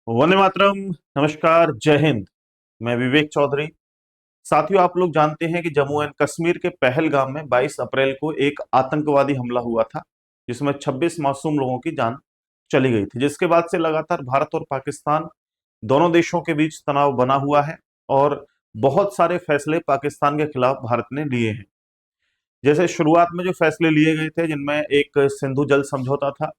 वंदे मातरम। नमस्कार, जय हिंद। मैं विवेक चौधरी। साथियों, आप लोग जानते हैं कि जम्मू एंड कश्मीर के पहलगाम में 22 अप्रैल को एक आतंकवादी हमला हुआ था, जिसमें 26 मासूम लोगों की जान चली गई थी। जिसके बाद से लगातार भारत और पाकिस्तान दोनों देशों के बीच तनाव बना हुआ है और बहुत सारे फैसले पाकिस्तान के खिलाफ भारत ने लिए हैं। जैसे शुरुआत में जो फैसले लिए गए थे, जिनमें एक सिंधु जल समझौता था।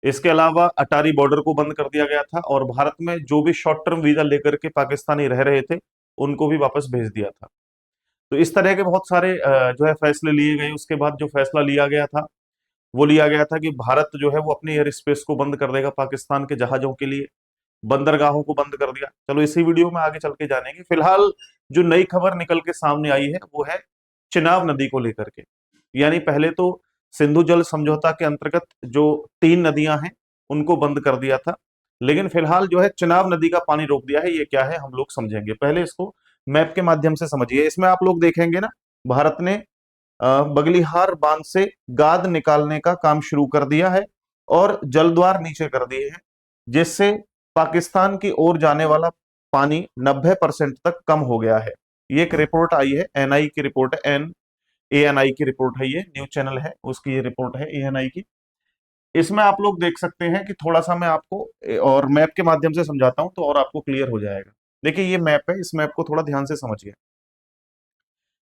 इसके अलावा अटारी बॉर्डर को बंद कर दिया गया था और भारत में जो भी शॉर्ट टर्म वीजा लेकर के पाकिस्तानी रह रहे थे, उनको भी वापस भेज दिया था। तो इस तरह के बहुत सारे जो है फैसले लिए गए। उसके बाद जो फैसला लिया गया था, वो लिया गया था कि भारत जो है वो अपनी एयर स्पेस को बंद कर देगा पाकिस्तान के जहाजों के लिए। बंदरगाहों को बंद कर दिया। चलो इसी वीडियो में आगे चल के जानेंगे। फिलहाल जो नई खबर निकल के सामने आई है, वो है चिनाब नदी को लेकर के। यानी पहले तो सिंधु जल समझौता के अंतर्गत जो 3 नदियां हैं, उनको बंद कर दिया था। लेकिन फिलहाल जो है चिनाब नदी का पानी रोक दिया है। ये क्या है, हम लोग समझेंगे। पहले इसको मैप के माध्यम से समझिए। इसमें आप लोग देखेंगे ना, भारत ने बगलिहार बांध से गाद निकालने का काम शुरू कर दिया है और जलद्वार नीचे कर दिए हैं, जिससे पाकिस्तान की ओर जाने वाला पानी 90% तक कम हो गया है। ये एक रिपोर्ट आई है, एनआई की रिपोर्ट है। एएनआई की रिपोर्ट है, ये न्यूज चैनल है, उसकी ये रिपोर्ट है एएनआई की। इसमें आप लोग देख सकते हैं कि थोड़ा सा मैं आपको और मैप के माध्यम से समझाता हूं, तो और आपको क्लियर हो जाएगा। देखिए, ये मैप है, इस मैप को थोड़ा ध्यान से समझिए।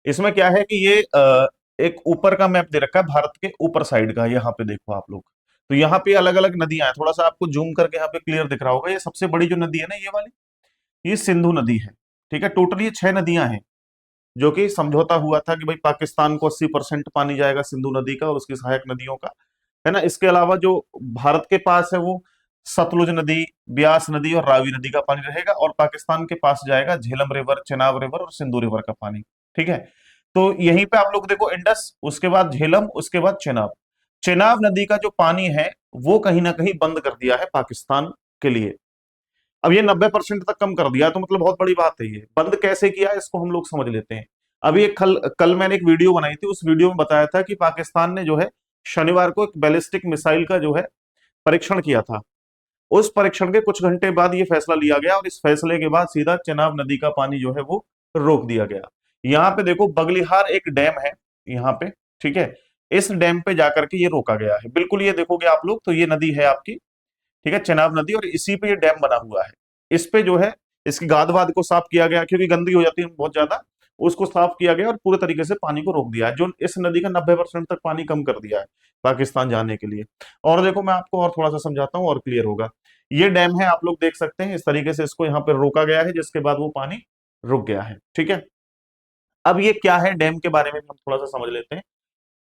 इसमें क्या है कि ये एक ऊपर का मैप दे रखा है, भारत के ऊपर साइड का। यहाँ पे देखो आप लोग, तो यहाँ पे अलग अलग नदियां हैं। थोड़ा सा आपको जूम करके यहाँ पे क्लियर दिख रहा होगा। ये सबसे बड़ी जो नदी है ना, ये वाली, ये सिंधु नदी है। ठीक है, टोटल ये 6 नदियां हैं, जो कि समझौता हुआ था कि भाई पाकिस्तान को 80% पानी जाएगा सिंधु नदी का और उसकी सहायक नदियों का, है ना। इसके अलावा जो भारत के पास है, वो सतलुज नदी, ब्यास नदी और रावी नदी का पानी रहेगा, और पाकिस्तान के पास जाएगा झेलम रिवर, चेनाब रिवर और सिंधु रिवर का पानी। ठीक है, तो यहीं पे आप लोग देखो, इंडस, उसके बाद झेलम, उसके बाद चेनाब। चेनाब नदी का जो पानी है, वो कहीं ना कहीं बंद कर दिया है पाकिस्तान के लिए। अब ये 90% तक कम कर दिया, तो मतलब बहुत बड़ी बात है। ये बंद कैसे किया, इसको हम लोग समझ लेते हैं। अभी एक कल कल मैंने एक वीडियो बनाई थी, उस वीडियो में बताया था कि पाकिस्तान ने जो है शनिवार को एक बैलिस्टिक मिसाइल का जो है परीक्षण किया था। उस परीक्षण के कुछ घंटे बाद ये फैसला लिया गया, और इस फैसले के बाद सीधा चेनाब नदी का पानी जो है वो रोक दिया गया। यहाँ पे देखो, बगलिहार एक डैम है यहाँ पे। ठीक है, इस डैम पे जाकर के ये रोका गया है। बिल्कुल, ये देखोगे आप लोग तो ये नदी है आपकी, ठीक है, चेनाब नदी, और इसी पे ये डैम बना हुआ है। इस पे जो है इसकी गाद वाद को साफ किया गया, क्योंकि गंदी हो जाती है बहुत ज्यादा। उसको साफ किया गया और पूरे तरीके से पानी को रोक दिया है, जो इस नदी का 90% तक पानी कम कर दिया है पाकिस्तान जाने के लिए। और देखो, मैं आपको और थोड़ा सा समझाता हूँ और क्लियर होगा। ये डैम है, आप लोग देख सकते हैं, इस तरीके से इसको यहाँ पे रोका गया है, जिसके बाद वो पानी रुक गया है। ठीक है, अब ये क्या है, डैम के बारे में हम थोड़ा सा समझ लेते हैं।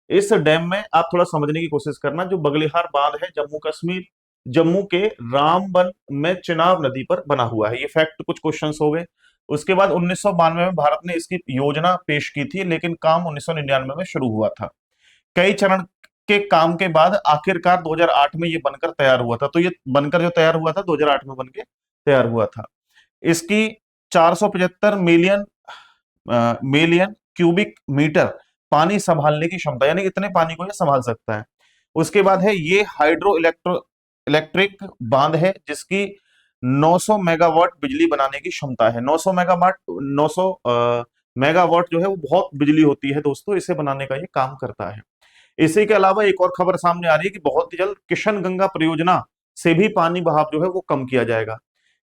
इस डैम में आप थोड़ा समझने की कोशिश करना। जो बगलिहार बांध है, जम्मू कश्मीर, जम्मू के रामबन में चिनाब नदी पर बना हुआ है। ये फैक्ट, कुछ क्वेश्चंस हो गए। उसके बाद 1992 में भारत ने इसकी योजना पेश की थी, लेकिन काम 1999 में शुरू हुआ था। कई चरण के काम के बाद आखिरकार 2008 में ये बनकर तैयार हुआ था। तो ये बनकर जो तैयार हुआ था, 2008 में बन के तैयार हुआ था। इसकी 475 मिलियन मिलियन क्यूबिक मीटर पानी संभालने की क्षमता, यानी इतने पानी को ये संभाल सकता है। उसके बाद है ये हाइड्रो इलेक्ट्रिक बांध है, जिसकी 900 मेगावाट बिजली बनाने की क्षमता है। 900 मेगावाट, 900 मेगावाट जो है वो बहुत बिजली होती है दोस्तों, इसे बनाने का ये काम करता है। इसी के अलावा एक और खबर सामने आ रही है कि बहुत ही जल्द किशन गंगा परियोजना से भी पानी बहाव जो है वो कम किया जाएगा।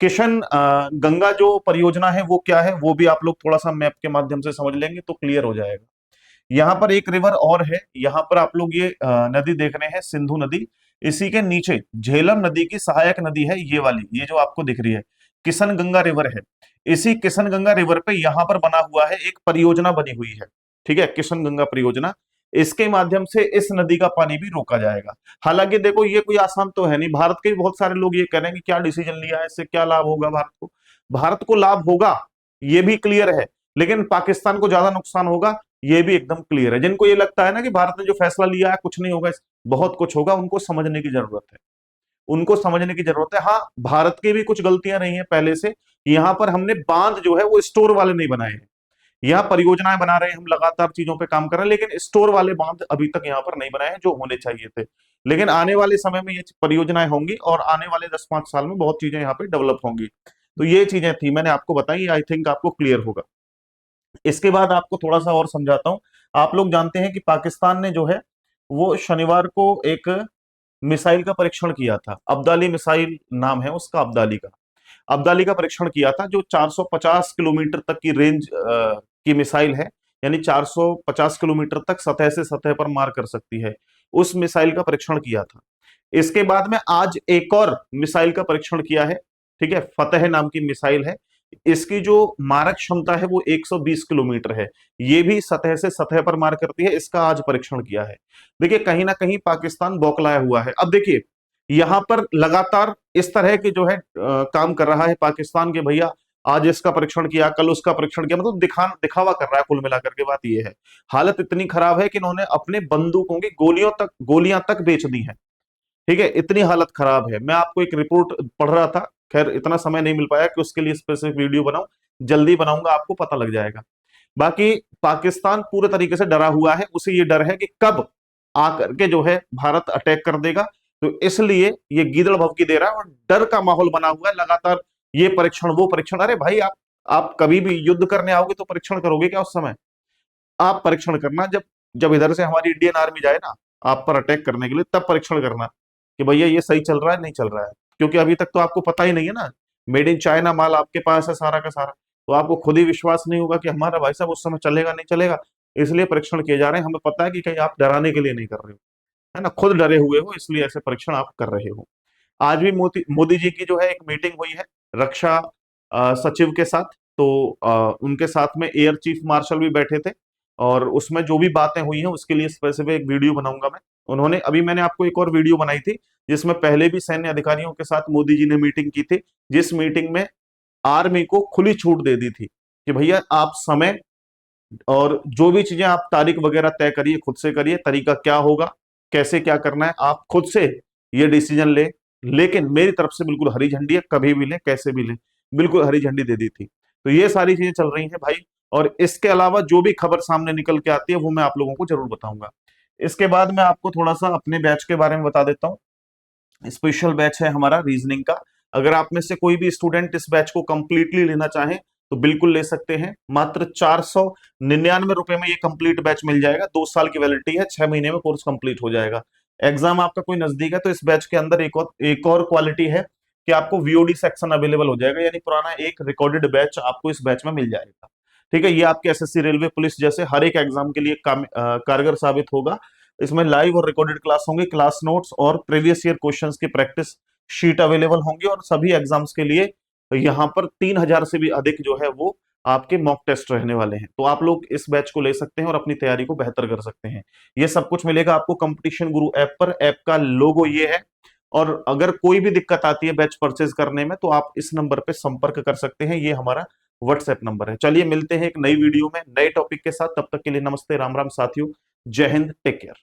किशन गंगा जो परियोजना है वो क्या है, वो भी आप लोग थोड़ा सा मैप के माध्यम से समझ लेंगे तो क्लियर हो जाएगा। यहाँ पर एक रिवर और है, यहाँ पर आप लोग ये नदी देख रहे हैं, सिंधु नदी। इसी के नीचे झेलम नदी की सहायक नदी है, ये वाली, ये जो आपको दिख रही है, किशन गंगा रिवर है। इसी किशन गंगा रिवर पे यहाँ पर बना हुआ है, एक परियोजना बनी हुई है। ठीक है, किशन गंगा परियोजना। इसके माध्यम से इस नदी का पानी भी रोका जाएगा। हालांकि देखो, ये कोई आसान तो है नहीं। भारत के भी बहुत सारे लोग ये कह रहे हैं कि क्या डिसीजन लिया है, इससे क्या लाभ होगा भारत को। भारत को लाभ होगा, ये भी क्लियर है, लेकिन पाकिस्तान को ज्यादा नुकसान होगा, ये भी एकदम क्लियर है। जिनको ये लगता है ना कि भारत ने जो फैसला लिया है कुछ नहीं होगा, बहुत कुछ होगा, उनको समझने की जरूरत है। उनको समझने की जरूरत है। हाँ, भारत की भी कुछ गलतियां रही हैं पहले से। यहां पर हमने बांध जो है वो स्टोर वाले नहीं बनाए हैं। यहाँ परियोजनाएं बना रहे हैं, हम लगातार चीजों पे काम कर रहे हैं, लेकिन स्टोर वाले बांध अभी तक यहाँ पर नहीं बनाए हैं जो होने चाहिए थे। लेकिन आने वाले समय में ये परियोजनाएं होंगी और आने वाले 10-5 साल में बहुत चीजें यहाँ पे डेवलप होंगी। तो ये चीजें थी, मैंने आपको बताई, आई थिंक आपको क्लियर होगा। इसके बाद आपको थोड़ा सा और समझाता हूं। आप लोग जानते हैं कि पाकिस्तान ने जो है वो शनिवार को एक मिसाइल का परीक्षण किया था। अब्दाली मिसाइल नाम है उसका, अब्दाली का। अब्दाली का परीक्षण किया था, जो 450 किलोमीटर तक की रेंज की मिसाइल है, यानी 450 किलोमीटर तक सतह से सतह पर मार कर सकती है। उस मिसाइल का परीक्षण किया था। इसके बाद में आज एक और मिसाइल का परीक्षण किया है, ठीक है, फतेह नाम की मिसाइल है। इसकी जो मारक क्षमता है वो 120 किलोमीटर है। ये भी सतह से सतह पर मार करती है, इसका आज परीक्षण किया है। देखिए कहीं ना कहीं पाकिस्तान बौखलाया हुआ है। अब देखिए यहां पर लगातार इस तरह के जो है काम कर रहा है पाकिस्तान के, भैया आज इसका परीक्षण किया, कल उसका परीक्षण किया, मतलब दिखावा कर रहा है। कुल मिलाकर के बात यह है, हालत इतनी खराब है कि इन्होंने अपने बंदूकों की गोलियां तक बेच दी हैं। ठीक है, इतनी हालत खराब है। मैं आपको एक रिपोर्ट पढ़ रहा था, खैर इतना समय नहीं मिल पाया कि उसके लिए स्पेसिफिक वीडियो बनाऊं, जल्दी बनाऊंगा, आपको पता लग जाएगा। बाकी पाकिस्तान पूरे तरीके से डरा हुआ है, उसे ये डर है कि कब आकर के जो है भारत अटैक कर देगा। तो इसलिए ये गीदड़ भभकी दे रहा है और डर का माहौल बना हुआ है लगातार। ये परीक्षण वो परीक्षण, अरे भाई आप कभी भी युद्ध करने आओगे तो परीक्षण करोगे क्या उस समय? आप परीक्षण करना जब जब इधर से हमारी इंडियन आर्मी जाए ना आप पर अटैक करने के लिए, तब परीक्षण करना कि भैया ये सही चल रहा है नहीं चल रहा है। क्योंकि अभी तक तो आपको पता ही नहीं है ना, मेड इन चाइना माल आपके पास है सारा का सारा, तो आपको खुद ही विश्वास नहीं होगा कि हमारा भाई साहब उस समय चलेगा नहीं चलेगा। इसलिए परीक्षण किए जा रहे हैं। हमें पता है कि कहीं आप डराने के लिए नहीं कर रहे हो, है ना, खुद डरे हुए हो, इसलिए ऐसे परीक्षण आप कर रहे हो। आज भी मोदी मोदी जी की जो है एक मीटिंग हुई है रक्षा सचिव के साथ। तो उनके साथ में एयर चीफ मार्शल भी बैठे थे, और उसमें जो भी बातें हुई हैं उसके लिए स्पेसिफिक वीडियो बनाऊंगा मैं। उन्होंने अभी मैंने आपको एक और वीडियो बनाई थी जिसमें पहले भी सैन्य अधिकारियों के साथ मोदी जी ने मीटिंग की थी, जिस मीटिंग में आर्मी को खुली छूट दे दी थी कि भैया आप समय और जो भी चीजें आप तारीख वगैरह तय करिए, खुद से करिए, तरीका क्या होगा, कैसे क्या करना है, आप खुद से ये डिसीजन ले, लेकिन मेरी तरफ से बिल्कुल हरी झंडी है, कभी भी ले कैसे भी ले, बिल्कुल हरी झंडी दे दी थी। तो ये सारी चीजें चल रही हैं भाई, और इसके अलावा जो भी खबर सामने निकल के आती है वो मैं आप लोगों को जरूर बताऊंगा। इसके बाद मैं आपको थोड़ा सा अपने बैच के बारे में बता देता हूँ। स्पेशल बैच है हमारा रीजनिंग का। अगर आप में से कोई भी स्टूडेंट इस बैच को कंप्लीटली लेना चाहें तो बिल्कुल ले सकते हैं। मात्र 499 रुपए में ये कंप्लीट बैच मिल जाएगा। 2 साल की वैलिडिटी है, 6 महीने में कोर्स कंप्लीट हो जाएगा। एग्जाम आपका कोई नजदीक है तो इस बैच के अंदर एक और क्वालिटी है कि आपको वीओडी सेक्शन अवेलेबल हो जाएगा, यानी पुराना एक रिकॉर्डेड बैच आपको इस बैच में मिल जाएगा। ठीक है, ये आपके एसएससी, रेलवे, पुलिस जैसे हर एक एग्जाम के लिए कारगर साबित होगा। इसमें लाइव और रिकॉर्डेड क्लास होंगी, क्लास नोट्स और प्रीवियस ईयर क्वेश्चंस की प्रैक्टिस शीट अवेलेबल होंगी, और सभी एग्जाम्स के लिए यहाँ पर 3000 से भी अधिक जो है वो आपके मॉक टेस्ट रहने वाले हैं। तो आप लोग इस बैच को ले सकते हैं और अपनी तैयारी को बेहतर कर सकते हैं। ये सब कुछ मिलेगा आपको कंपटीशन गुरु ऐप पर। ऐप का लोगो ये है, और अगर कोई भी दिक्कत आती है बैच परचेज करने में तो आप इस नंबर पे संपर्क कर सकते हैं, ये हमारा व्हाट्सएप नंबर है। चलिए मिलते हैं एक नई वीडियो में नए टॉपिक के साथ, तब तक के लिए नमस्ते, राम राम साथियों, जय हिंद, टेक केयर।